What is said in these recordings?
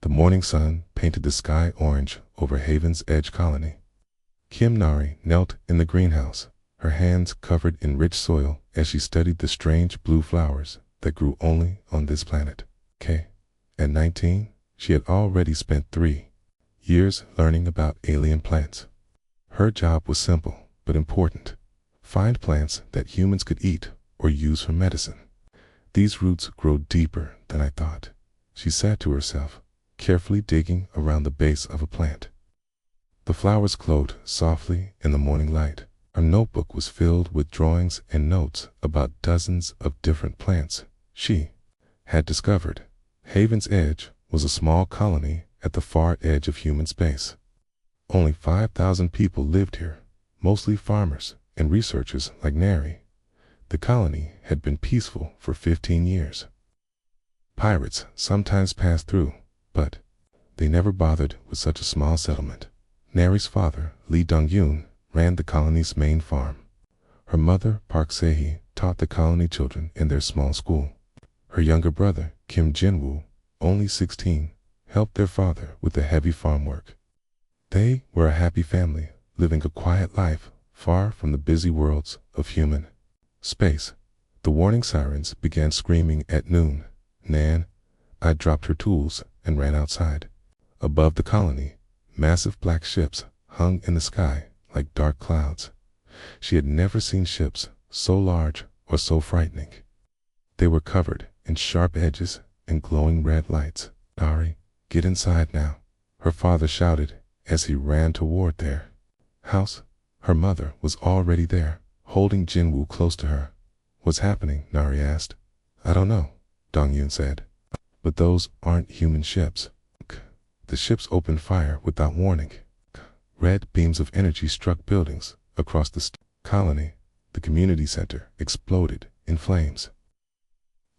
The morning sun painted the sky orange over Haven's Edge colony. Kim Nari knelt in the greenhouse, her hands covered in rich soil as she studied the strange blue flowers that grew only on this planet. At 19, she had already spent 3 years learning about alien plants. Her job was simple but important. Find plants that humans could eat or use for medicine. These roots grow deeper than I thought, she said to herself, carefully digging around the base of a plant. The flowers glowed softly in the morning light. Her notebook was filled with drawings and notes about dozens of different plants she had discovered. Haven's Edge was a small colony at the far edge of human space. Only 5,000 people lived here, mostly farmers and researchers like Neri. The colony had been peaceful for 15 years. Pirates sometimes passed through, but they never bothered with such a small settlement. Neri's father, Lee Dong-yoon, ran the colony's main farm. Her mother, Park Se-hee, taught the colony children in their small school. Her younger brother, Kim Jin-woo, only 16, helped their father with the heavy farm work. They were a happy family, living a quiet life far from the busy worlds of human space. The warning sirens began screaming at noon. I dropped her tools and ran outside. Above the colony, massive black ships hung in the sky like dark clouds. She had never seen ships so large or so frightening. They were covered in sharp edges and glowing red lights. Nari, get inside now, her father shouted as he ran toward their house. Her mother was already there, holding Jinwoo close to her. What's happening? Nari asked. I don't know, Dong-yoon said. But those aren't human ships. The ships opened fire without warning. Red beams of energy struck buildings across the colony. The community center exploded in flames.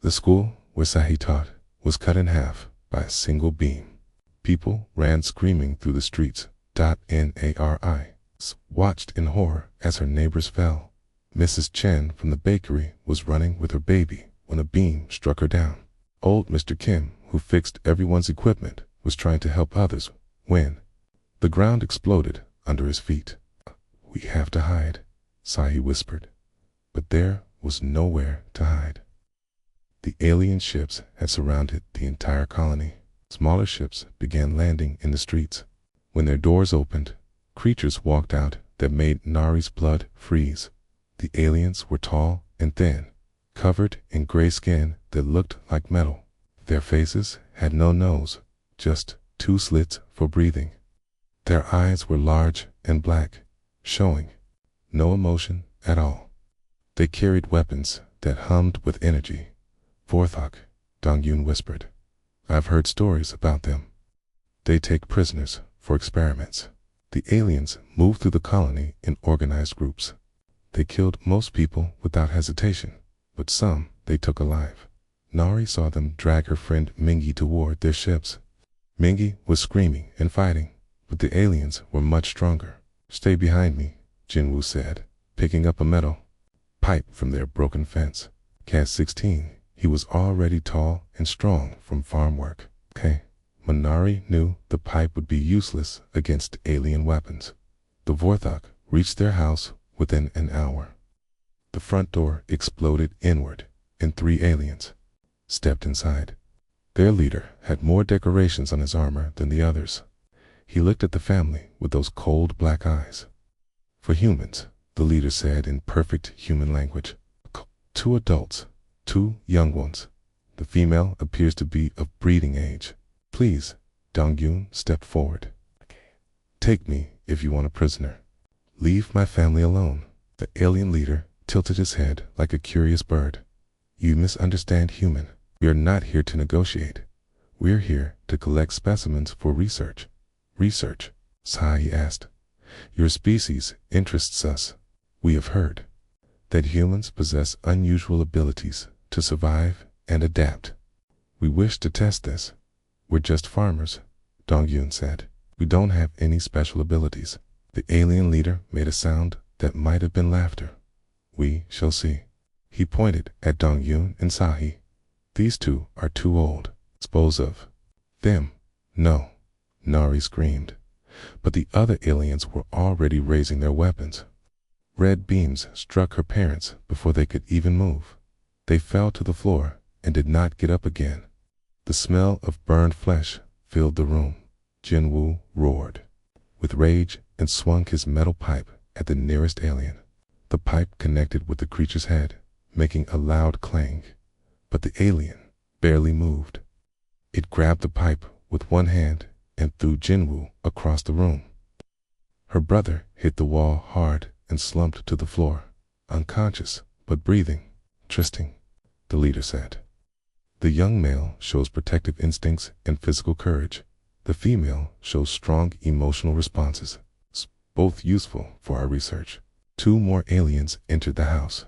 The school where Se-hee taught was cut in half by a single beam. People ran screaming through the streets. Nari watched in horror as her neighbors fell. Mrs. Chen from the bakery was running with her baby when a beam struck her down. Old Mr. Kim, who fixed everyone's equipment, was trying to help others when the ground exploded under his feet. We have to hide, Se-hee whispered. But there was nowhere to hide. The alien ships had surrounded the entire colony. Smaller ships began landing in the streets. When their doors opened, creatures walked out that made Nari's blood freeze. The aliens were tall and thin, covered in gray skin that looked like metal. Their faces had no nose, just 2 slits for breathing. Their eyes were large and black, showing no emotion at all. They carried weapons that hummed with energy. Vorthok, Dong-yoon whispered. I've heard stories about them. They take prisoners for experiments. The aliens moved through the colony in organized groups. They killed most people without hesitation, but some they took alive. Nari saw them drag her friend Mingi toward their ships. Mingi was screaming and fighting, but the aliens were much stronger. Stay behind me, Jinwoo said, picking up a metal pipe from their broken fence. At 16, he was already tall and strong from farm work. Nari knew the pipe would be useless against alien weapons. The Vorthok reached their house within an hour. The front door exploded inward, and 3 aliens stepped inside. Their leader had more decorations on his armor than the others. He looked at the family with those cold black eyes. For humans, the leader said in perfect human language. 2 adults, 2 young ones. The female appears to be of breeding age. Please, Dong-yoon stepped forward. Take me if you want a prisoner. Leave my family alone. The alien leader tilted his head like a curious bird. You misunderstand human. We are not here to negotiate. We're here to collect specimens for research. Research? Se-hee asked. Your species interests us. We have heard that humans possess unusual abilities to survive and adapt. We wish to test this. We're just farmers, Dong-yoon said. We don't have any special abilities. The alien leader made a sound that might have been laughter. We shall see. He pointed at Dong-yoon and Se-hee. These 2 are too old. Dispose of them No, Nari screamed. But the other aliens were already raising their weapons. Red beams struck her parents before they could even move. They fell to the floor and did not get up again. The smell of burned flesh filled the room. Jinwoo roared with rage and swung his metal pipe at the nearest alien. The pipe connected with the creature's head, making a loud clang, but the alien barely moved. It grabbed the pipe with one hand and threw Jinwoo across the room. Her brother hit the wall hard and slumped to the floor, unconscious but breathing. Interesting, the leader said. The young male shows protective instincts and physical courage. The female shows strong emotional responses, both useful for our research. 2 more aliens entered the house.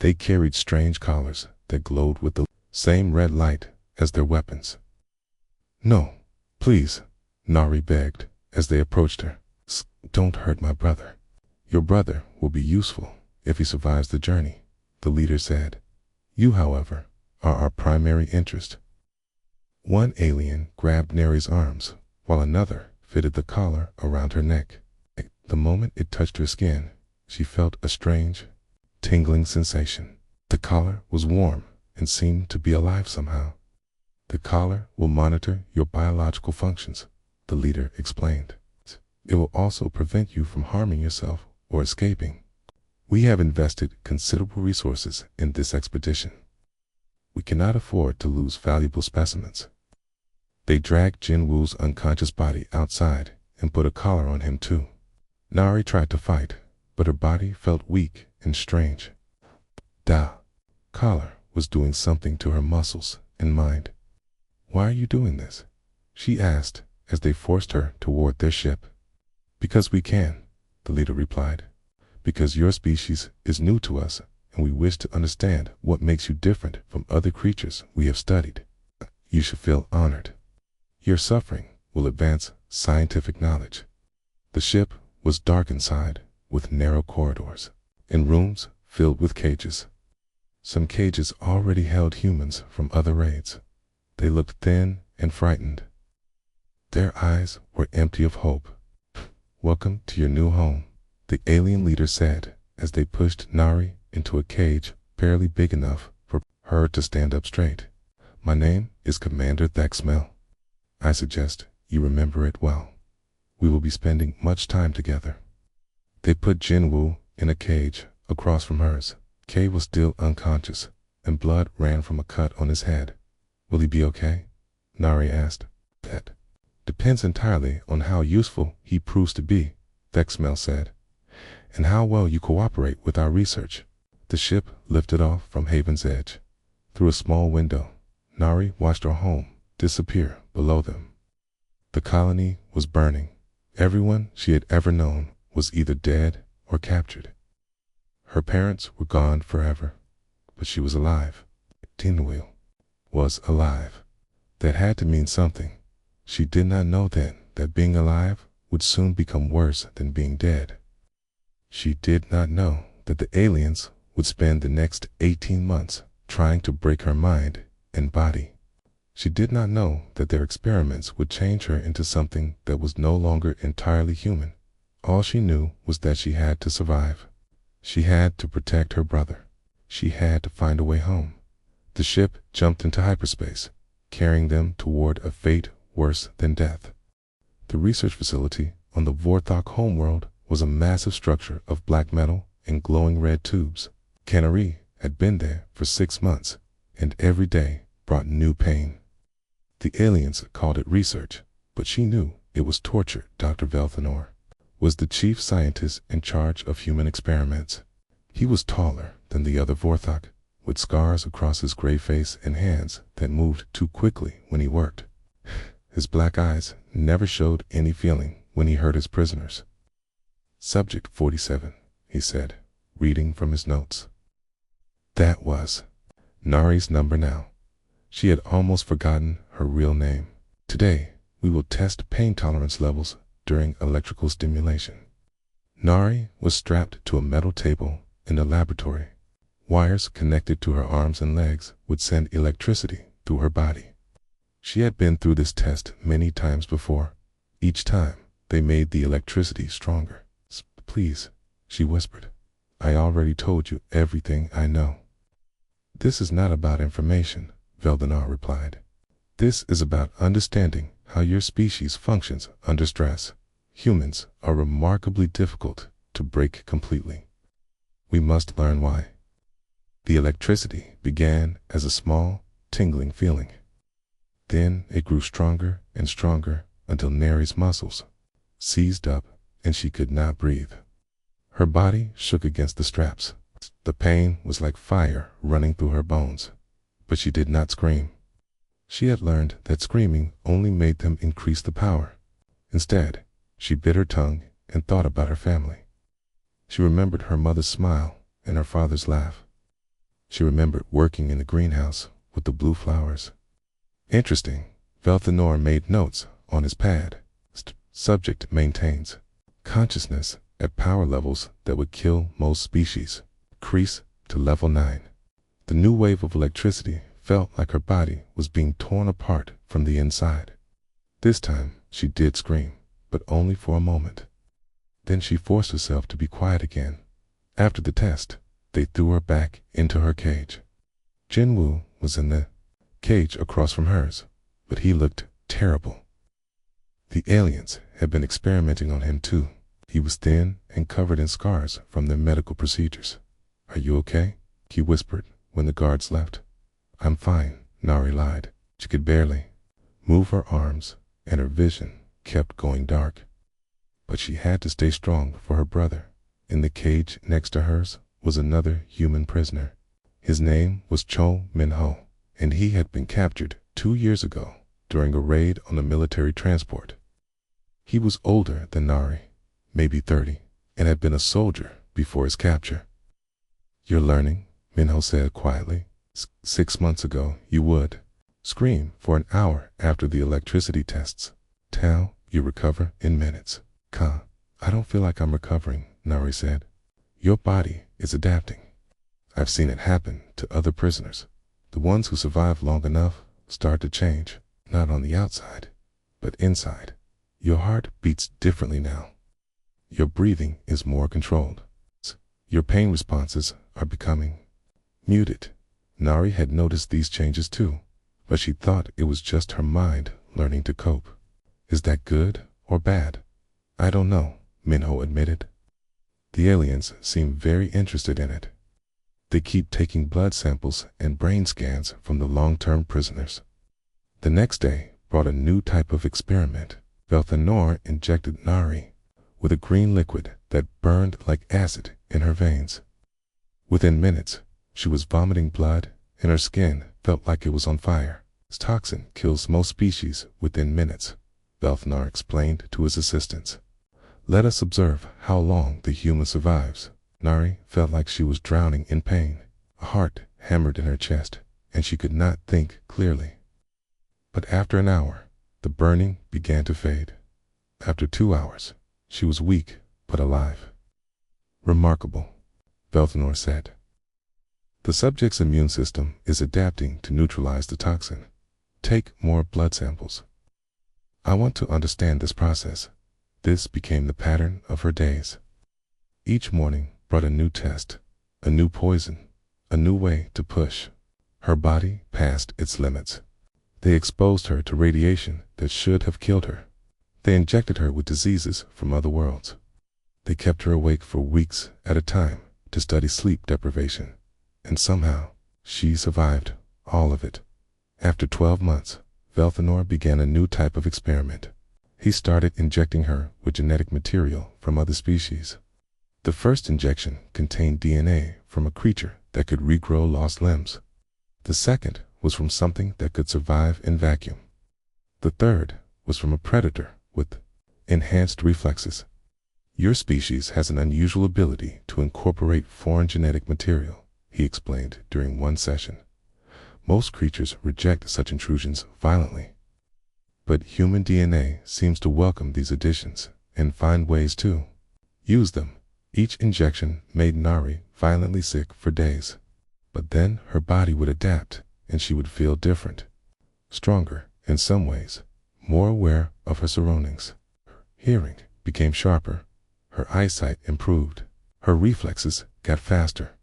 They carried strange collars that glowed with the same red light as their weapons. No, please, Nari begged as they approached her. Don't hurt my brother. Your brother will be useful if he survives the journey, the leader said. You, however, are our primary interest. One alien grabbed Nari's arms, while another fitted the collar around her neck. The moment it touched her skin, she felt a strange, tingling sensation. The collar was warm and seemed to be alive somehow. The collar will monitor your biological functions, the leader explained. It will also prevent you from harming yourself or escaping. We have invested considerable resources in this expedition. We cannot afford to lose valuable specimens. They dragged Jinwoo's unconscious body outside and put a collar on him too. Nari tried to fight, but her body felt weak and strange. The collar was doing something to her muscles and mind. Why are you doing this? She asked as they forced her toward their ship. Because we can, the leader replied. Because your species is new to us and we wish to understand what makes you different from other creatures we have studied. You should feel honored. Your suffering will advance scientific knowledge. The ship was dark inside, with narrow corridors and rooms filled with cages. Some cages already held humans from other raids. They looked thin and frightened. Their eyes were empty of hope. Welcome to your new home, the alien leader said as they pushed Nari into a cage barely big enough for her to stand up straight. My name is Commander Thexmel. I suggest you remember it well. We will be spending much time together. They put Jinwoo in a cage across from hers. Kay was still unconscious, and blood ran from a cut on his head. Will he be okay? Nari asked. That depends entirely on how useful he proves to be, Thexmel said, and how well you cooperate with our research. The ship lifted off from Haven's Edge. Through a small window, Nari watched her home disappear below them. The colony was burning. Everyone she had ever known was either dead or captured. Her parents were gone forever, but she was alive. Jinwoo was alive. That had to mean something. She did not know then that being alive would soon become worse than being dead. She did not know that the aliens would spend the next 18 months trying to break her mind and body. She did not know that their experiments would change her into something that was no longer entirely human. All she knew was that she had to survive. She had to protect her brother. She had to find a way home. The ship jumped into hyperspace, carrying them toward a fate worse than death. The research facility on the Vorthok homeworld was a massive structure of black metal and glowing red tubes. Canary had been there for 6 months, and every day brought new pain. The aliens called it research, but she knew it was torture. Dr. Velthanor was the chief scientist in charge of human experiments. He was taller than the other Vorthok, with scars across his gray face and hands that moved too quickly when he worked. His black eyes never showed any feeling when he hurt his prisoners. Subject 47, he said, reading from his notes. That was Nari's number now. She had almost forgotten her real name. Today, we will test pain tolerance levels during electrical stimulation. Nari was strapped to a metal table in the laboratory. Wires connected to her arms and legs would send electricity through her body. She had been through this test many times before. Each time, they made the electricity stronger. Please, she whispered. I already told you everything I know. This is not about information, Veldanar replied. This is about understanding how your species functions under stress. Humans are remarkably difficult to break completely. We must learn why. The electricity began as a small, tingling feeling. Then it grew stronger and stronger until Neri's muscles seized up and she could not breathe. Her body shook against the straps. The pain was like fire running through her bones, but she did not scream. She had learned that screaming only made them increase the power. Instead, she bit her tongue and thought about her family. She remembered her mother's smile and her father's laugh. She remembered working in the greenhouse with the blue flowers. Interesting, Velthanor made notes on his pad. Subject maintains consciousness at power levels that would kill most species. Increase to level 9. The new wave of electricity felt like her body was being torn apart from the inside. This time, she did scream, but only for a moment. Then she forced herself to be quiet again. After the test, they threw her back into her cage. Jinwoo was in the cage across from hers, but he looked terrible. The aliens had been experimenting on him too. He was thin and covered in scars from their medical procedures. Are you okay? He whispered when the guards left. I'm fine, Nari lied. She could barely move her arms, and her vision kept going dark. But she had to stay strong for her brother. In the cage next to hers was another human prisoner. His name was Cho Min-ho, and he had been captured 2 years ago during a raid on a military transport. He was older than Nari, maybe 30, and had been a soldier before his capture. You're learning, Min-ho said quietly. 6 months ago, you would scream for an hour after the electricity tests. Tao, you recover in minutes. Ka, I don't feel like I'm recovering, Nari said. Your body is adapting. I've seen it happen to other prisoners. The ones who survive long enough start to change, not on the outside, but inside. Your heart beats differently now. Your breathing is more controlled. Your pain responses are becoming muted. Nari had noticed these changes too, but she thought it was just her mind learning to cope. Is that good or bad? I don't know, Min-ho admitted. The aliens seem very interested in it. They keep taking blood samples and brain scans from the long-term prisoners. The next day brought a new type of experiment. Velthanor injected Nari with a green liquid that burned like acid in her veins. Within minutes, she was vomiting blood, and her skin felt like it was on fire. This toxin kills most species within minutes, Velthanor explained to his assistants. Let us observe how long the human survives. Nari felt like she was drowning in pain. A heart hammered in her chest, and she could not think clearly. But after an hour, the burning began to fade. After 2 hours, she was weak but alive. Remarkable, Velthanor said. The subject's immune system is adapting to neutralize the toxin. Take more blood samples. I want to understand this process. This became the pattern of her days. Each morning brought a new test, a new poison, a new way to push her body past its limits. They exposed her to radiation that should have killed her. They injected her with diseases from other worlds. They kept her awake for weeks at a time to study sleep deprivation. And somehow, she survived all of it. After 12 months, Velthanor began a new type of experiment. He started injecting her with genetic material from other species. The first injection contained DNA from a creature that could regrow lost limbs. The second was from something that could survive in vacuum. The third was from a predator with enhanced reflexes. Your species has an unusual ability to incorporate foreign genetic material, he explained during one session. Most creatures reject such intrusions violently. But human DNA seems to welcome these additions and find ways to use them. Each injection made Nari violently sick for days. But then her body would adapt and she would feel different, stronger in some ways, more aware of her surroundings. Her hearing became sharper. Her eyesight improved. Her reflexes got faster.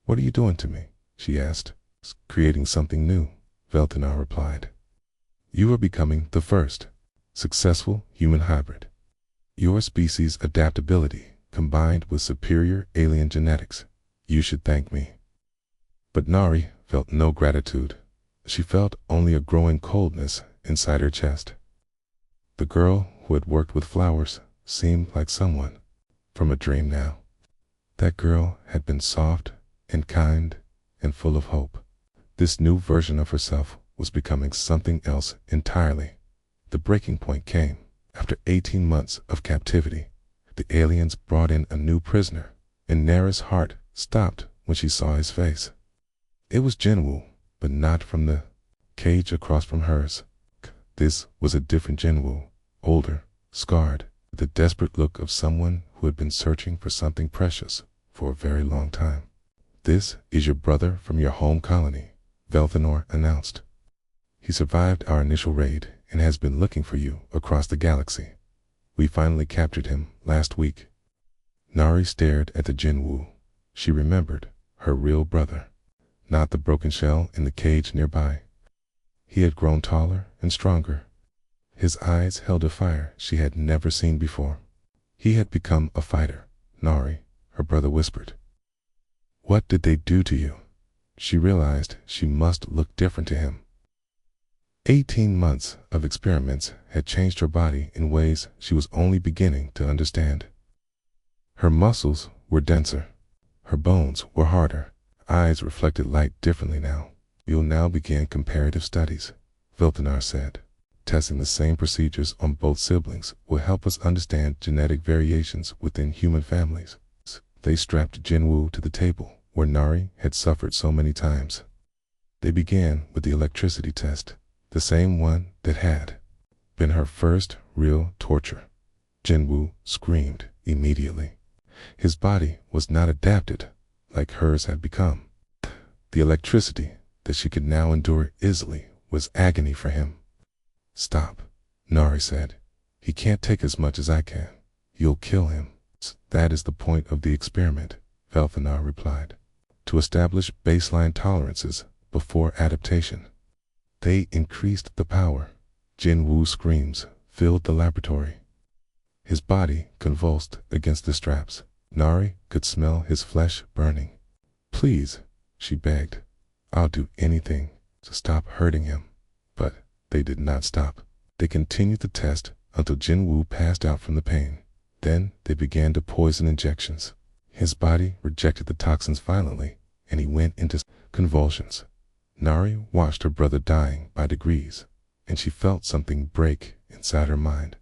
"What are you doing to me?" she asked. "Creating something new," Veltanar replied. "You are becoming the first successful human hybrid. Your species' adaptability combined with superior alien genetics. You should thank me." But Nari felt no gratitude. She felt only a growing coldness inside her chest. The girl who had worked with flowers seemed like someone from a dream now. That girl had been soft and kind and full of hope. This new version of herself was becoming something else entirely. The breaking point came after 18 months of captivity. The aliens brought in a new prisoner, and Nara's heart stopped when she saw his face. It was Jinwoo, but not from the cage across from hers. This was a different Jinwoo, older, scarred, with the desperate look of someone who had been searching for something precious for a very long time. "This is your brother from your home colony," Velthanor announced. "He survived our initial raid and has been looking for you across the galaxy. We finally captured him last week." Nari stared at the Jinwoo. She remembered her real brother, not the broken shell in the cage nearby. He had grown taller and stronger. His eyes held a fire she had never seen before. "He had become a fighter, Nari," her brother whispered. "What did they do to you?" She realized she must look different to him. 18 months of experiments had changed her body in ways she was only beginning to understand. Her muscles were denser. Her bones were harder. Eyes reflected light differently now. "You'll now begin comparative studies," Veltanar said. "Testing the same procedures on both siblings will help us understand genetic variations within human families." They strapped Jinwoo to the table where Nari had suffered so many times. They began with the electricity test, the same one that had been her first real torture. Jinwoo screamed immediately. His body was not adapted like hers had become. The electricity that she could now endure easily was agony for him. "Stop," Nari said. "He can't take as much as I can. You'll kill him." "That is the point of the experiment," Velthanar replied. "To establish baseline tolerances before adaptation." They increased the power. Jinwoo's screams filled the laboratory. His body convulsed against the straps. Nari could smell his flesh burning. "Please," she begged. "I'll do anything to stop hurting him." But they did not stop. They continued the test until Jinwoo passed out from the pain. Then they began to poison injections. His body rejected the toxins violently, and he went into convulsions. Nari watched her brother dying by degrees, and she felt something break inside her mind.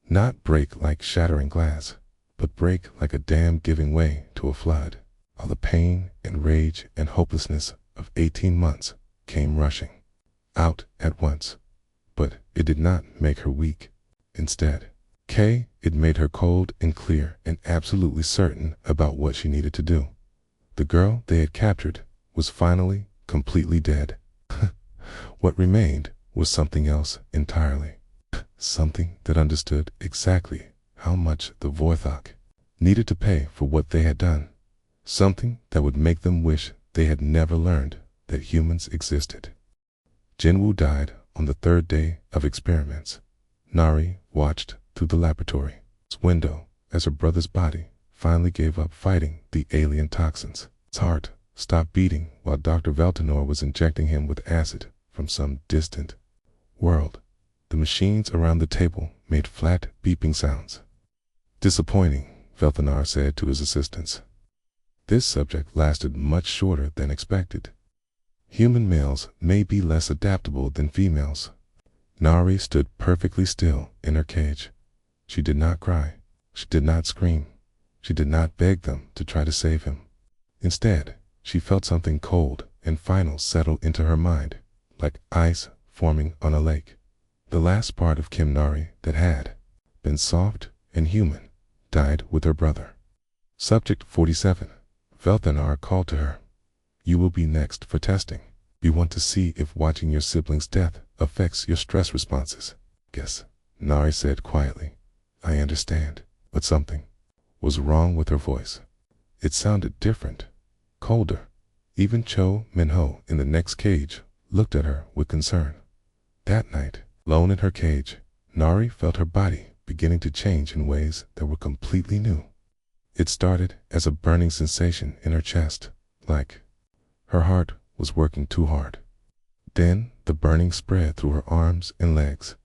Not break like shattering glass, but break like a dam giving way to a flood. All the pain and rage and hopelessness of 18 months came rushing out at once. But it did not make her weak. Instead, it made her cold and clear and absolutely certain about what she needed to do. The girl they had captured was finally completely dead. What remained was something else entirely. Something that understood exactly how much the Vorthok needed to pay for what they had done. Something that would make them wish they had never learned that humans existed. Jinwoo died on the 3rd day of experiments. Nari watched through the laboratory's window as her brother's body finally gave up fighting the alien toxins. His heart stopped beating while Dr. Veltanor was injecting him with acid from some distant world. The machines around the table made flat beeping sounds. "Disappointing," Veltanar said to his assistants. This subject lasted much shorter than expected. Human males may be less adaptable than females. Nari stood perfectly still in her cage. She did not cry. She did not scream. She did not beg them to try to save him. Instead, she felt something cold and final settle into her mind, like ice forming on a lake. The last part of Kim Nari that had been soft and human died with her brother. Subject 47. Velthanar called to her. "You will be next for testing." You want to see if watching your sibling's death affects your stress responses. Yes, Nari said quietly. I understand, but something was wrong with her voice. It sounded different, colder. Even Cho Minho in the next cage looked at her with concern. That night, alone in her cage, Nari felt her body beginning to change in ways that were completely new. It started as a burning sensation in her chest, like her heart was working too hard. Then the burning spread through her arms and legs.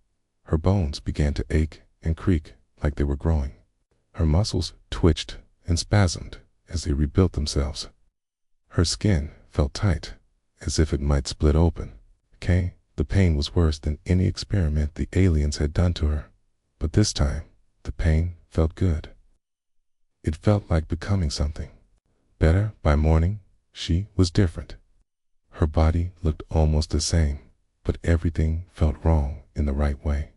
Her bones began to ache and creak like they were growing. Her muscles twitched and spasmed as they rebuilt themselves. Her skin felt tight, as if it might split open. The pain was worse than any experiment the aliens had done to her. But this time, the pain felt good. It felt like becoming something better. By morning, she was different. Her body looked almost the same, but everything felt wrong in the right way.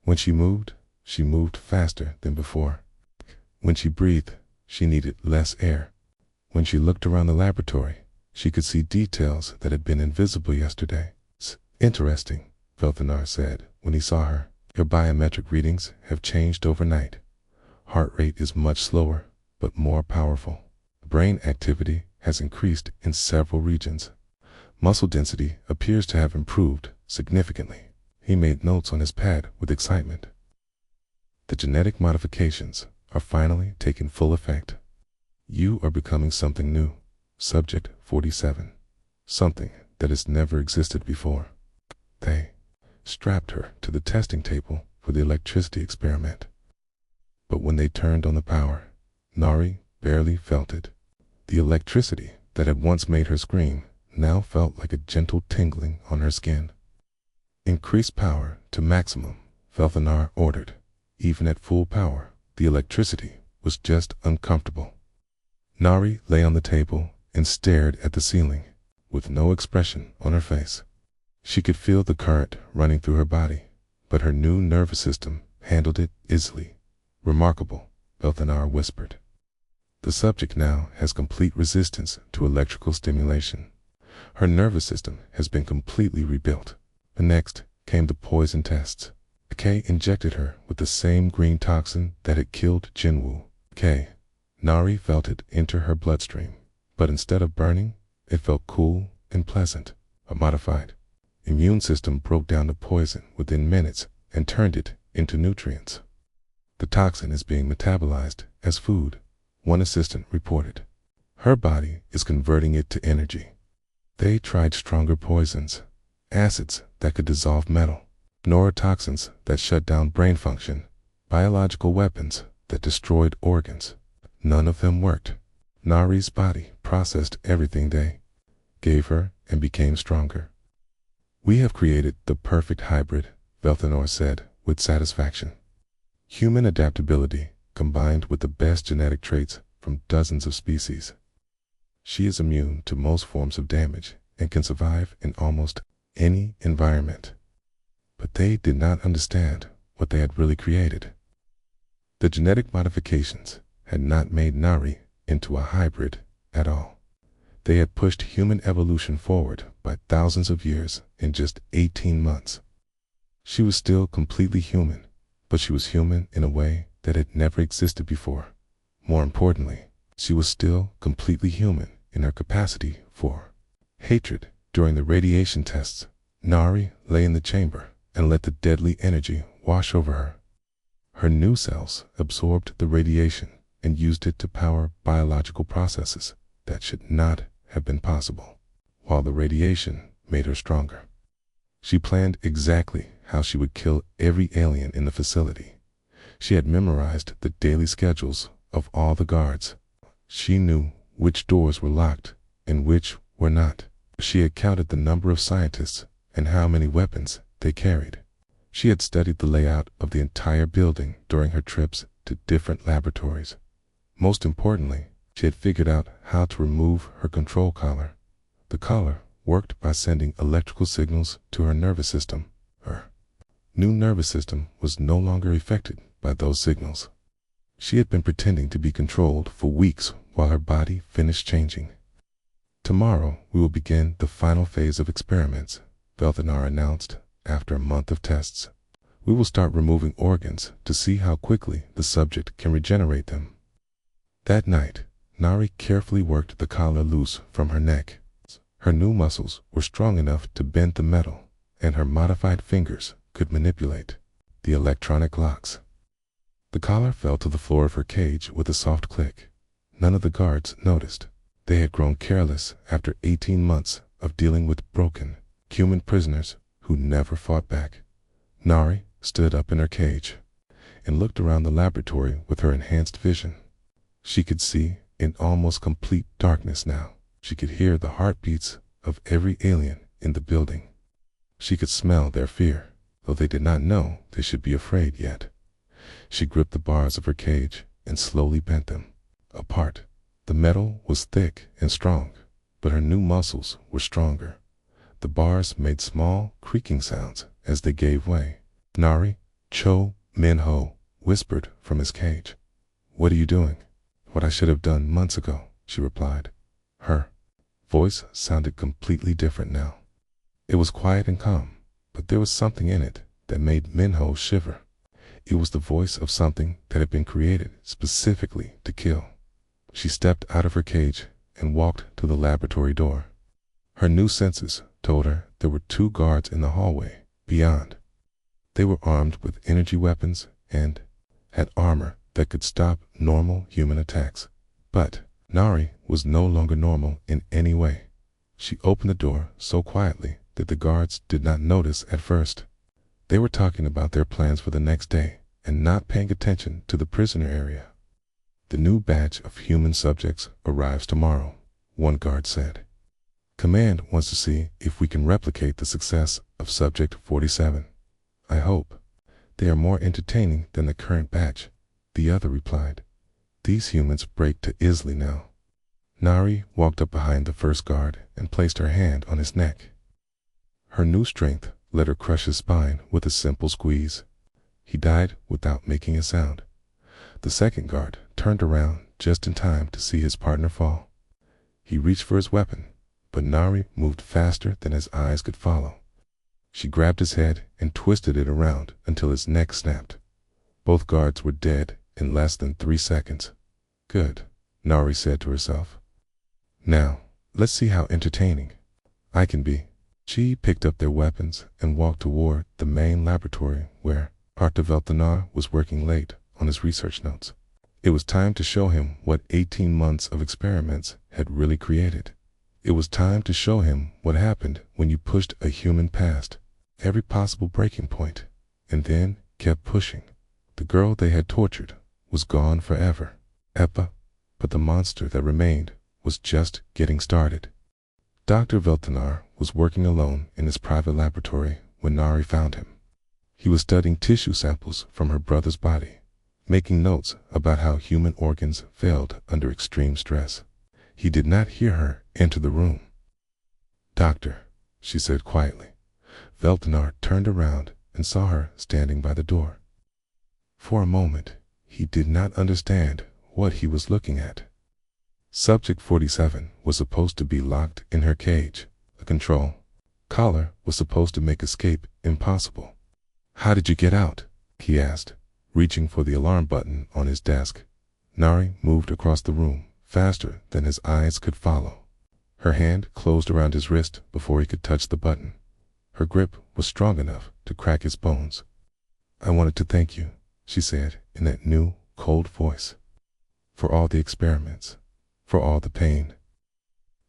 When she moved faster than before. When she breathed, she needed less air. When she looked around the laboratory, she could see details that had been invisible yesterday. Interesting, Velthanar said when he saw her. Your biometric readings have changed overnight. Heart rate is much slower, but more powerful. Brain activity has increased in several regions. Muscle density appears to have improved significantly. He made notes on his pad with excitement. The genetic modifications are finally taking full effect. You are becoming something new. Subject 47. Something that has never existed before. They strapped her to the testing table for the electricity experiment. But when they turned on the power, Nari barely felt it. The electricity that had once made her scream now felt like a gentle tingling on her skin. Increase power to maximum, Velthanar ordered. Even at full power, the electricity was just uncomfortable. Nari lay on the table and stared at the ceiling, with no expression on her face. She could feel the current running through her body, but her new nervous system handled it easily. Remarkable, Velthanar whispered. The subject now has complete resistance to electrical stimulation. Her nervous system has been completely rebuilt. Next came the poison tests. Kay injected her with the same green toxin that had killed Jinwoo. Nari felt it enter her bloodstream, but instead of burning, it felt cool and pleasant. A modified immune system broke down the poison within minutes and turned it into nutrients. The toxin is being metabolized as food, one assistant reported. Her body is converting it to energy. They tried stronger poisons, acids that could dissolve metal, neurotoxins that shut down brain function, biological weapons that destroyed organs. None of them worked. Nari's body processed everything they gave her and became stronger. We have created the perfect hybrid, Velthanar said with satisfaction. Human adaptability combined with the best genetic traits from dozens of species. She is immune to most forms of damage and can survive in almost any environment. But they did not understand what they had really created. The genetic modifications had not made Nari into a hybrid at all. They had pushed human evolution forward by thousands of years in just 18 months. She was still completely human, but she was human in a way that had never existed before. More importantly, she was still completely human in her capacity for hatred. During the radiation tests, Nari lay in the chamber and let the deadly energy wash over her. Her new cells absorbed the radiation and used it to power biological processes that should not have been possible, while the radiation made her stronger. She planned exactly how she would kill every alien in the facility. She had memorized the daily schedules of all the guards. She knew which doors were locked and which were not. She had counted the number of scientists and how many weapons they carried. She had studied the layout of the entire building during her trips to different laboratories. Most importantly, she had figured out how to remove her control collar. The collar worked by sending electrical signals to her nervous system. Her new nervous system was no longer affected by those signals. She had been pretending to be controlled for weeks while her body finished changing. Tomorrow we will begin the final phase of experiments, Velthanar announced after a month of tests. We will start removing organs to see how quickly the subject can regenerate them. That night, Nari carefully worked the collar loose from her neck. Her new muscles were strong enough to bend the metal, and her modified fingers could manipulate the electronic locks. The collar fell to the floor of her cage with a soft click. None of the guards noticed. They had grown careless after 18 months of dealing with broken, human prisoners who never fought back. Nari stood up in her cage and looked around the laboratory with her enhanced vision. She could see in almost complete darkness now. She could hear the heartbeats of every alien in the building. She could smell their fear, though they did not know they should be afraid yet. She gripped the bars of her cage and slowly bent them apart. The metal was thick and strong, but her new muscles were stronger. The bars made small, creaking sounds as they gave way. Nari, Cho Min-ho whispered from his cage. "What are you doing?" "What I should have done months ago," she replied. Her voice sounded completely different now. It was quiet and calm, but there was something in it that made Min-ho shiver. It was the voice of something that had been created specifically to kill. She stepped out of her cage and walked to the laboratory door. Her new senses told her there were 2 guards in the hallway beyond. They were armed with energy weapons and had armor that could stop normal human attacks. But Nari was no longer normal in any way. She opened the door so quietly that the guards did not notice at first. They were talking about their plans for the next day and not paying attention to the prisoner area. "The new batch of human subjects arrives tomorrow," one guard said. "Command wants to see if we can replicate the success of Subject 47. I hope. They are more entertaining than the current batch," the other replied. "These humans break too easily now." Nari walked up behind the first guard and placed her hand on his neck. Her new strength let her crush his spine with a simple squeeze. He died without making a sound. The second guard turned around just in time to see his partner fall. He reached for his weapon, but Nari moved faster than his eyes could follow. She grabbed his head and twisted it around until his neck snapped. Both guards were dead in less than 3 seconds. "Good," Nari said to herself. "Now, let's see how entertaining I can be." She picked up their weapons and walked toward the main laboratory where Dr. Velthanar was working late on his research notes. It was time to show him what 18 months of experiments had really created. It was time to show him what happened when you pushed a human past every possible breaking point and then kept pushing. The girl they had tortured was gone forever. But the monster that remained was just getting started. Dr. Velthanar was working alone in his private laboratory when Nari found him. He was studying tissue samples from her brother's body, making notes about how human organs failed under extreme stress. He did not hear her enter the room. "Doctor," she said quietly. Velthanar turned around and saw her standing by the door. For a moment, he did not understand what he was looking at. Subject 47 was supposed to be locked in her cage. The control collar was supposed to make escape impossible. "How did you get out?" he asked, reaching for the alarm button on his desk. Nari moved across the room faster than his eyes could follow. Her hand closed around his wrist before he could touch the button. Her grip was strong enough to crack his bones. "I wanted to thank you," she said in that new, cold voice. "For all the experiments, for all the pain,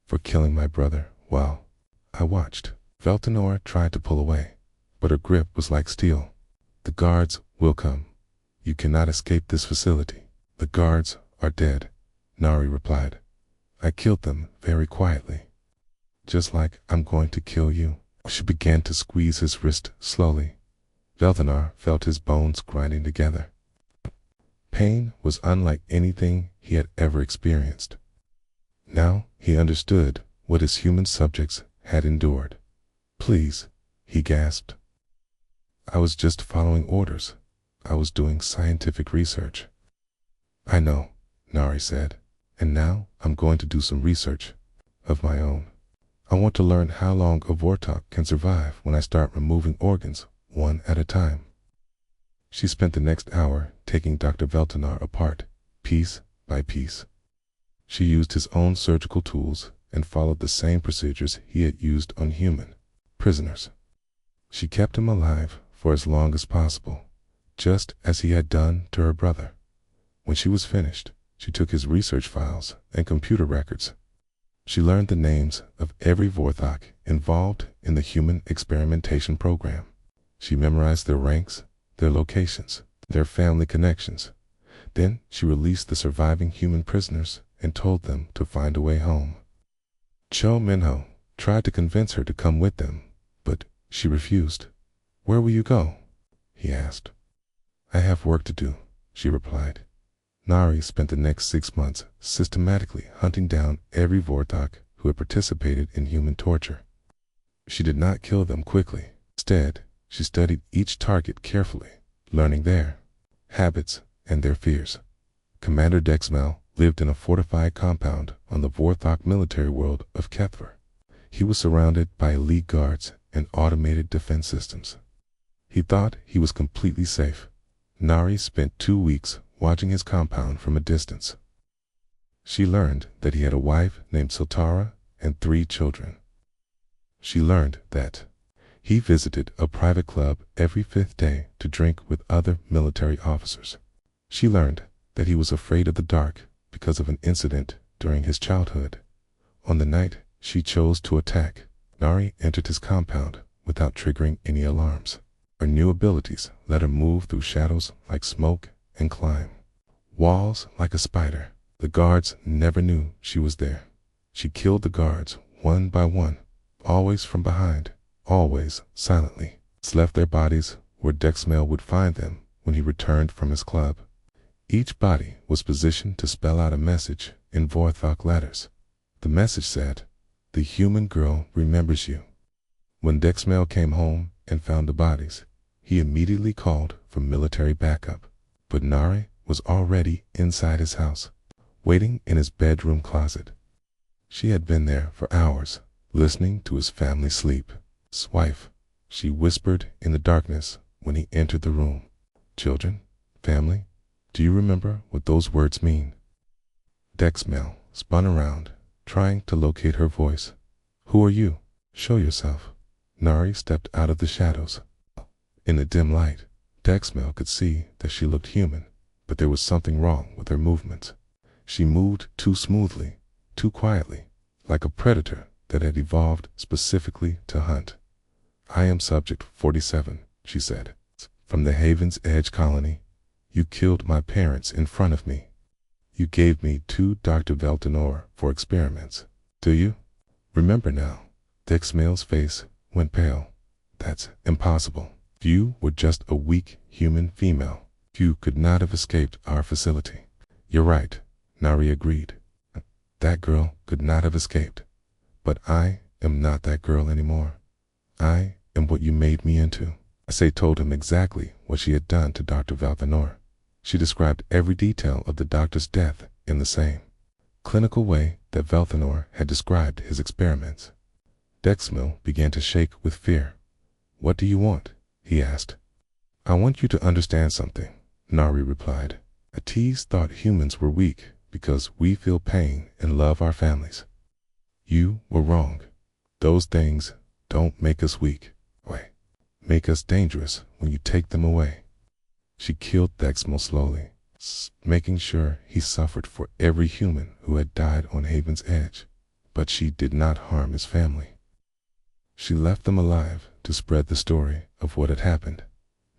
for killing my brother while I watched." Velthanar tried to pull away, but her grip was like steel. "The guards will come. You cannot escape this facility." "The guards are dead," Nari replied. "I killed them very quietly, just like I'm going to kill you." She began to squeeze his wrist slowly. Velthanar felt his bones grinding together. Pain was unlike anything he had ever experienced. Now he understood what his human subjects had endured. "Please," he gasped. "I was just following orders. I was doing scientific research." "I know," Nari said. "And now I'm going to do some research of my own. I want to learn how long a Vortok can survive when I start removing organs one at a time. She spent the next hour taking Dr. Veltanar apart, piece by piece. She used his own surgical tools and followed the same procedures he had used on human prisoners. She kept him alive for as long as possible, just as he had done to her brother. When she was finished, she took his research files and computer records. She learned the names of every Vortok involved in the human experimentation program. She memorized their ranks, their locations, their family connections. Then she released the surviving human prisoners and told them to find a way home. Cho Minho tried to convince her to come with them, but she refused. "Where will you go?" he asked. "I have work to do," she replied. Nari spent the next 6 months systematically hunting down every Vortok who had participated in human torture. She did not kill them quickly. Instead, she studied each target carefully, learning their habits and their fears. Commander Dexmel lived in a fortified compound on the Vortok military world of Kethver. He was surrounded by elite guards and automated defense systems. He thought he was completely safe. Nari spent 2 weeks watching his compound from a distance. She learned that he had a wife named Siltara and 3 children. She learned that he visited a private club every 5th day to drink with other military officers. She learned that he was afraid of the dark because of an incident during his childhood. On the night she chose to attack, Nari entered his compound without triggering any alarms. Her new abilities let her move through shadows like smoke and climb walls like a spider. The guards never knew she was there. She killed the guards one by one, always from behind, always silently. Left their bodies where Dexmel would find them when he returned from his club. Each body was positioned to spell out a message in Vorthok letters. The message said, "The human girl remembers you." When Dexmel came home and found the bodies, he immediately called for military backup. But Nari was already inside his house, waiting in his bedroom closet. She had been there for hours, listening to his family sleep. "Wife," she whispered in the darkness when he entered the room. "Children? Family? Do you remember what those words mean?" Dexmel spun around, trying to locate her voice. "Who are you? Show yourself." Nari stepped out of the shadows. In the dim light, Dexmel could see that she looked human, but there was something wrong with her movements. She moved too smoothly, too quietly, like a predator that had evolved specifically to hunt. "I am Subject 47, she said. "From the Haven's Edge colony. You killed my parents in front of me. You gave me to Dr. Veltanor for experiments. Do you remember now?" Dexmel's face went pale. "That's impossible. You were just a weak human female. You could not have escaped our facility." "You're right," Nari agreed. "That girl could not have escaped. But I am not that girl anymore. I am what you made me into." Asay told him exactly what she had done to Dr. Veltanor. She described every detail of the doctor's death in the same clinical way that Veltanor had described his experiments. Dexmel began to shake with fear. "What do you want?" he asked. "I want you to understand something," Nari replied. "Atiz thought humans were weak because we feel pain and love our families. You were wrong. Those things don't make us weak. They make us dangerous when you take them away." She killed Dexmel slowly, making sure he suffered for every human who had died on Haven's Edge, but she did not harm his family. She left them alive to spread the story of what had happened.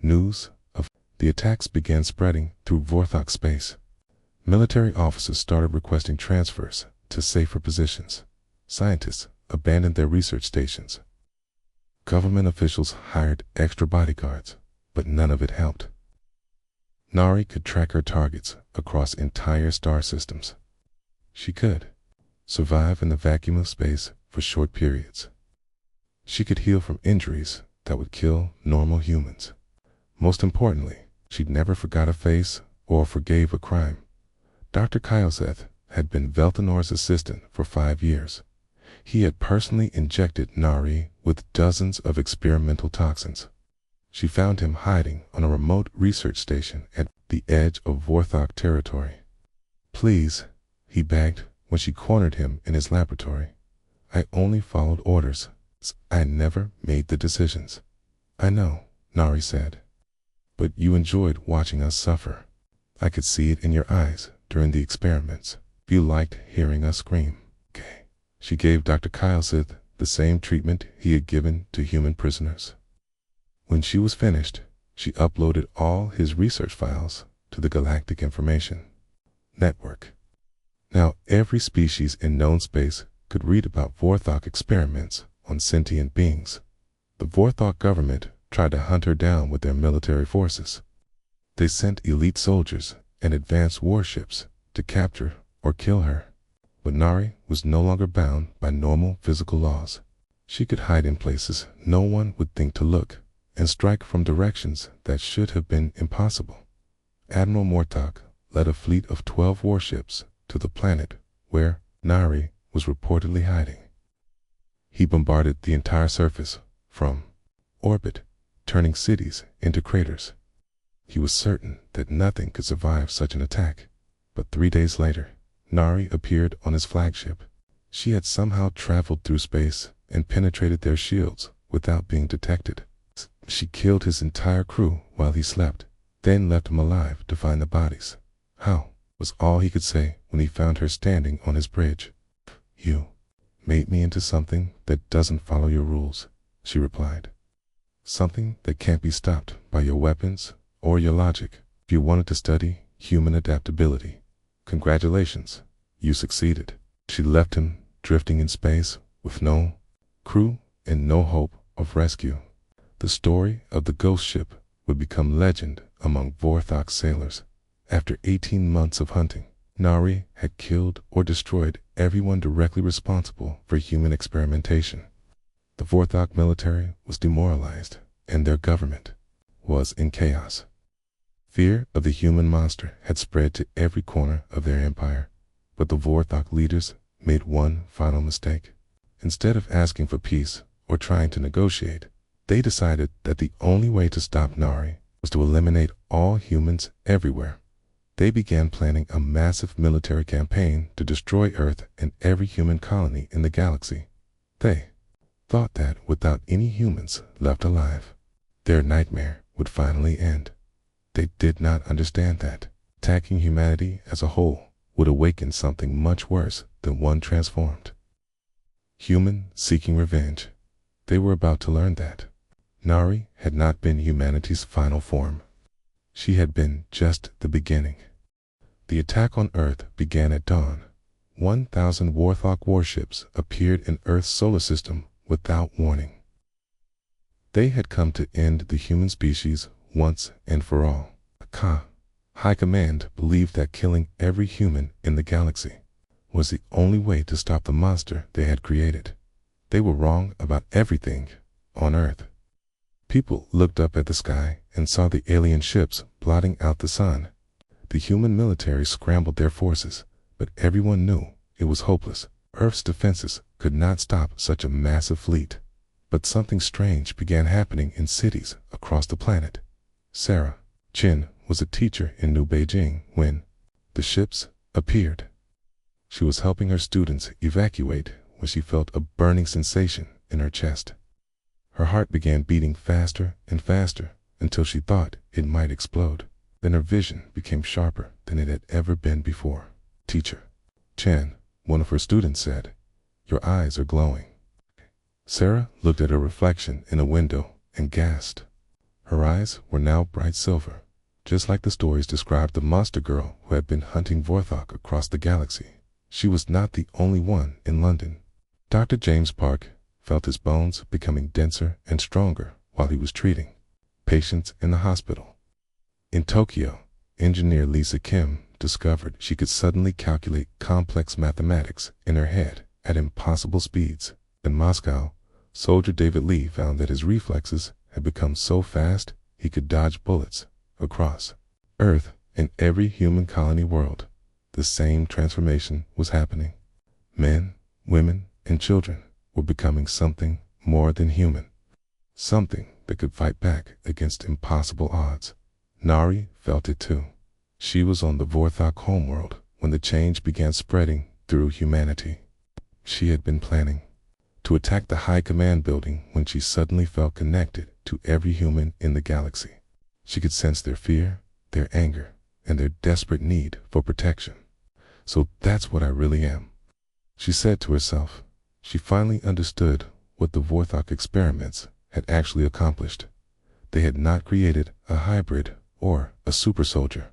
News of the attacks began spreading through Vorthok space. Military officers started requesting transfers to safer positions. Scientists abandoned their research stations. Government officials hired extra bodyguards, but none of it helped. Nari could track her targets across entire star systems. She could survive in the vacuum of space for short periods. She could heal from injuries that would kill normal humans. Most importantly, she'd never forgot a face or forgave a crime. Dr. Kyoseth had been Veltanor's assistant for 5 years. He had personally injected Nari with dozens of experimental toxins. She found him hiding on a remote research station at the edge of Vorthok territory. "Please," he begged when she cornered him in his laboratory. "I only followed orders. I never made the decisions." "I know," Nari said. "But you enjoyed watching us suffer. I could see it in your eyes during the experiments. You liked hearing us scream." Okay. She gave Dr. Kylesith the same treatment he had given to human prisoners. When she was finished, she uploaded all his research files to the Galactic Information Network. Now every species in known space could read about Vorthok experiments on sentient beings. The Vorthok government tried to hunt her down with their military forces. They sent elite soldiers and advanced warships to capture or kill her. But Nari was no longer bound by normal physical laws. She could hide in places no one would think to look, and strike from directions that should have been impossible. Admiral Mortok led a fleet of 12 warships to the planet where Nari was reportedly hiding. He bombarded the entire surface from orbit, turning cities into craters. He was certain that nothing could survive such an attack. But 3 days later, Nari appeared on his flagship. She had somehow traveled through space and penetrated their shields without being detected. She killed his entire crew while he slept, then left him alive to find the bodies. "How?" was all he could say when he found her standing on his bridge. "You made me into something that doesn't follow your rules," she replied. "Something that can't be stopped by your weapons or your logic. If you wanted to study human adaptability, congratulations, you succeeded." She left him drifting in space with no crew and no hope of rescue. The story of the ghost ship would become legend among Vorthok sailors. After 18 months of hunting, Nari had killed or destroyed everyone directly responsible for human experimentation. The Vorthok military was demoralized, and their government was in chaos. Fear of the human monster had spread to every corner of their empire, but the Vorthok leaders made one final mistake. Instead of asking for peace or trying to negotiate, they decided that the only way to stop Nari was to eliminate all humans everywhere. They began planning a massive military campaign to destroy Earth and every human colony in the galaxy. They thought that without any humans left alive, their nightmare would finally end. They did not understand that attacking humanity as a whole would awaken something much worse than one transformed human seeking revenge. They were about to learn that Nari had not been humanity's final form. She had been just the beginning. The attack on Earth began at dawn. 1,000 Vorthok warships appeared in Earth's solar system without warning. They had come to end the human species once and for all. High Command believed that killing every human in the galaxy was the only way to stop the monster they had created. They were wrong about everything on Earth. People looked up at the sky and saw the alien ships blotting out the sun. The human military scrambled their forces, but everyone knew it was hopeless. Earth's defenses could not stop such a massive fleet. But something strange began happening in cities across the planet. Sarah Chin was a teacher in New Beijing when the ships appeared. She was helping her students evacuate when she felt a burning sensation in her chest. Her heart began beating faster and faster until she thought it might explode. Then her vision became sharper than it had ever been before. "Teacher Chen," one of her students said, "your eyes are glowing." Sarah looked at her reflection in a window and gasped. Her eyes were now bright silver, just like the stories described the monster girl who had been hunting Vorthok across the galaxy. She was not the only one in London. Dr. James Park felt his bones becoming denser and stronger while he was treating patients in the hospital. In Tokyo, engineer Lisa Kim discovered she could suddenly calculate complex mathematics in her head at impossible speeds. In Moscow, soldier David Lee found that his reflexes had become so fast he could dodge bullets. Across Earth and every human colony world, the same transformation was happening. Men, women, and children were becoming something more than human, something that could fight back against impossible odds. Nari felt it too. She was on the Vorthok homeworld when the change began spreading through humanity. She had been planning to attack the High Command building when she suddenly felt connected to every human in the galaxy. She could sense their fear, their anger, and their desperate need for protection. So that's what I really am, she said to herself. She finally understood what the Vorthok experiments had actually accomplished. They had not created a hybrid or a super soldier.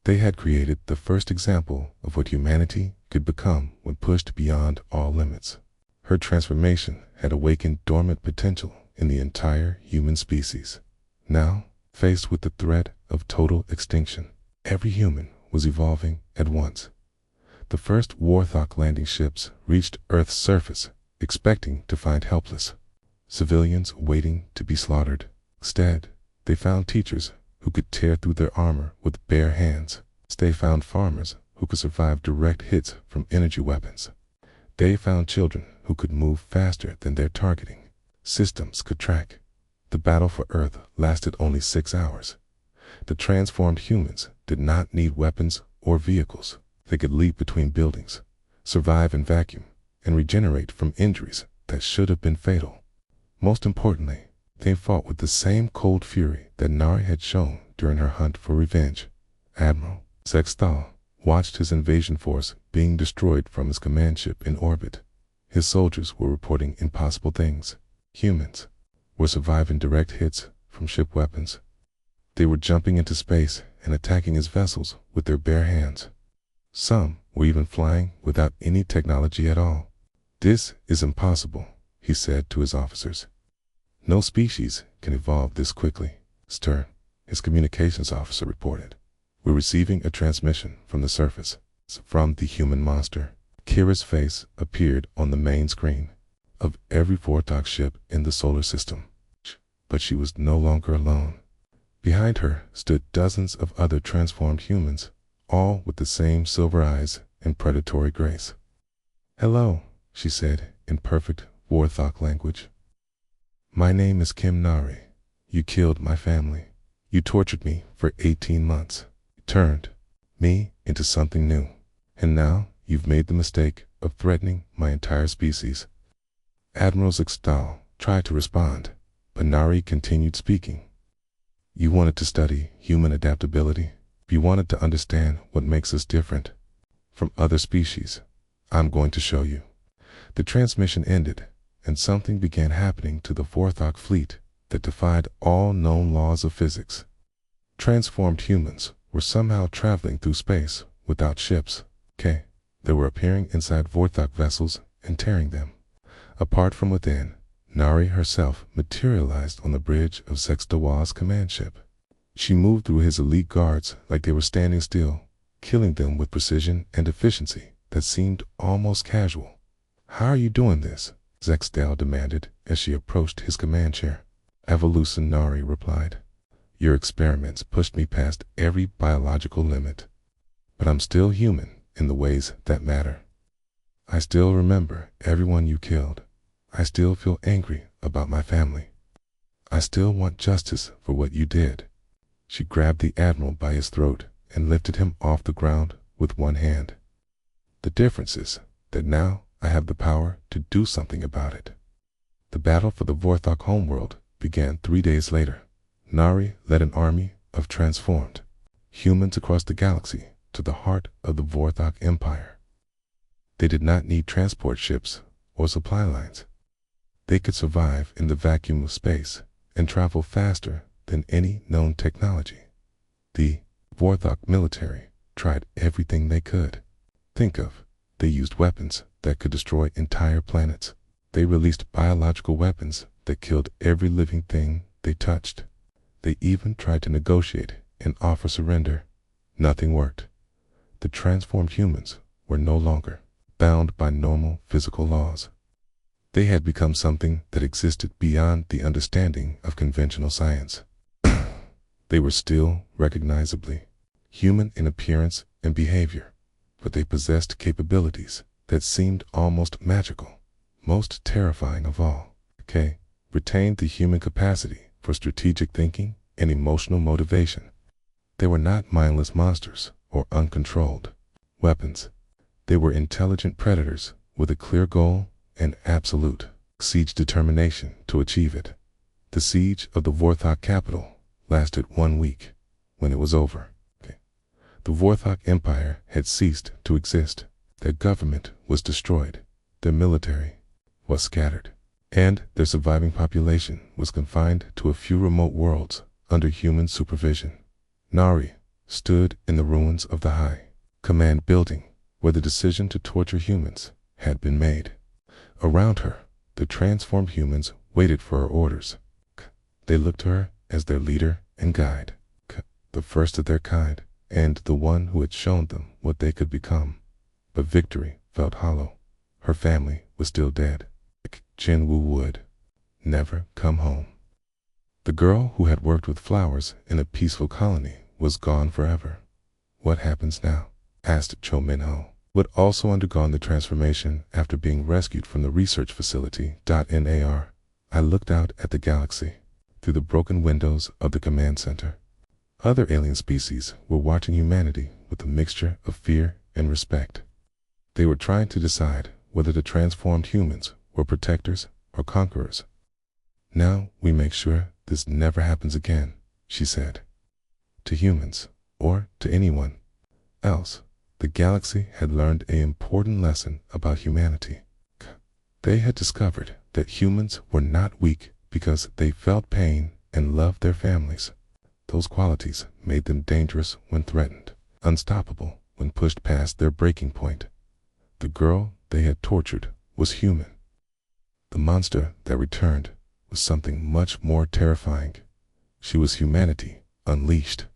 They had created the first example of what humanity could become when pushed beyond all limits. Her transformation had awakened dormant potential in the entire human species. Now, faced with the threat of total extinction, every human was evolving at once. The first Vorthok landing ships reached Earth's surface, expecting to find helpless civilians waiting to be slaughtered. Instead, they found teachers who could tear through their armor with bare hands. They found farmers who could survive direct hits from energy weapons. They found children who could move faster than their targeting systems could track. The battle for Earth lasted only 6 hours. The transformed humans did not need weapons or vehicles. They could leap between buildings, survive in vacuum, and regenerate from injuries that should have been fatal. Most importantly, they fought with the same cold fury that Nari had shown during her hunt for revenge. Admiral Sexthal watched his invasion force being destroyed from his command ship in orbit. His soldiers were reporting impossible things. Humans were surviving direct hits from ship weapons. They were jumping into space and attacking his vessels with their bare hands. Some were even flying without any technology at all. "This is impossible," he said to his officers. "No species can evolve this quickly." Stern, his communications officer, reported. "We're receiving a transmission from the surface, from the human monster." Kira's face appeared on the main screen of every Vorthok ship in the solar system. But she was no longer alone. Behind her stood dozens of other transformed humans, all with the same silver eyes and predatory grace. "Hello," she said in perfect Vorthok language. "My name is Kim Nari. You killed my family. You tortured me for 18 months. You turned me into something new. And now you've made the mistake of threatening my entire species." Admiral Sexthal tried to respond, but Nari continued speaking. "You wanted to study human adaptability. You wanted to understand what makes us different from other species. I'm going to show you." The transmission ended, and something began happening to the Vorthok fleet that defied all known laws of physics. Transformed humans were somehow traveling through space without ships. They were appearing inside Vorthok vessels and tearing them apart from within. Nari herself materialized on the bridge of Sextawal's command ship. She moved through his elite guards like they were standing still, killing them with precision and efficiency that seemed almost casual. "How are you doing this?" Sextal demanded as she approached his command chair. "Evolution," Nari replied. "Your experiments pushed me past every biological limit. But I'm still human in the ways that matter. I still remember everyone you killed. I still feel angry about my family. I still want justice for what you did." She grabbed the admiral by his throat and lifted him off the ground with one hand. "The difference is that now I have the power to do something about it." The battle for the Vorthok homeworld began 3 days later. Nari led an army of transformed humans across the galaxy to the heart of the Vorthok Empire. They did not need transport ships or supply lines. They could survive in the vacuum of space and travel faster than any known technology. The Vorthok military tried everything they could think of. They used weapons that could destroy entire planets. They released biological weapons that killed every living thing they touched. They even tried to negotiate and offer surrender. Nothing worked. The transformed humans were no longer bound by normal physical laws. They had become something that existed beyond the understanding of conventional science. They were still recognizably human in appearance and behavior, but they possessed capabilities that seemed almost magical. most terrifying of all, K, retained the human capacity for strategic thinking and emotional motivation. They were not mindless monsters or uncontrolled weapons. They were intelligent predators with a clear goal and absolute siege determination to achieve it. The siege of the Vorthok capital lasted 1 week. When it was over, the Vorthok Empire had ceased to exist. Their government was destroyed. Their military was scattered. And their surviving population was confined to a few remote worlds under human supervision. Nari stood in the ruins of the High Command building where the decision to torture humans had been made. Around her, the transformed humans waited for her orders. They looked to her as their leader and guide, the first of their kind, and the one who had shown them what they could become. But victory felt hollow. Her family was still dead. Jinwoo would never come home. The girl who had worked with flowers in a peaceful colony was gone forever. What happens now? Asked Cho Min-ho, who had also undergone the transformation after being rescued from the research facility. NAR. I looked out at the galaxy through the broken windows of the command center. Other alien species were watching humanity with a mixture of fear and respect. They were trying to decide whether the transformed humans were protectors or conquerors. Now we make sure this never happens again, she said. To humans, or to anyone else, the galaxy had learned an important lesson about humanity. They had discovered that humans were not weak because they felt pain and loved their families. Those qualities made them dangerous when threatened, unstoppable when pushed past their breaking point. The girl they had tortured was human. The monster that returned was something much more terrifying. She was humanity unleashed.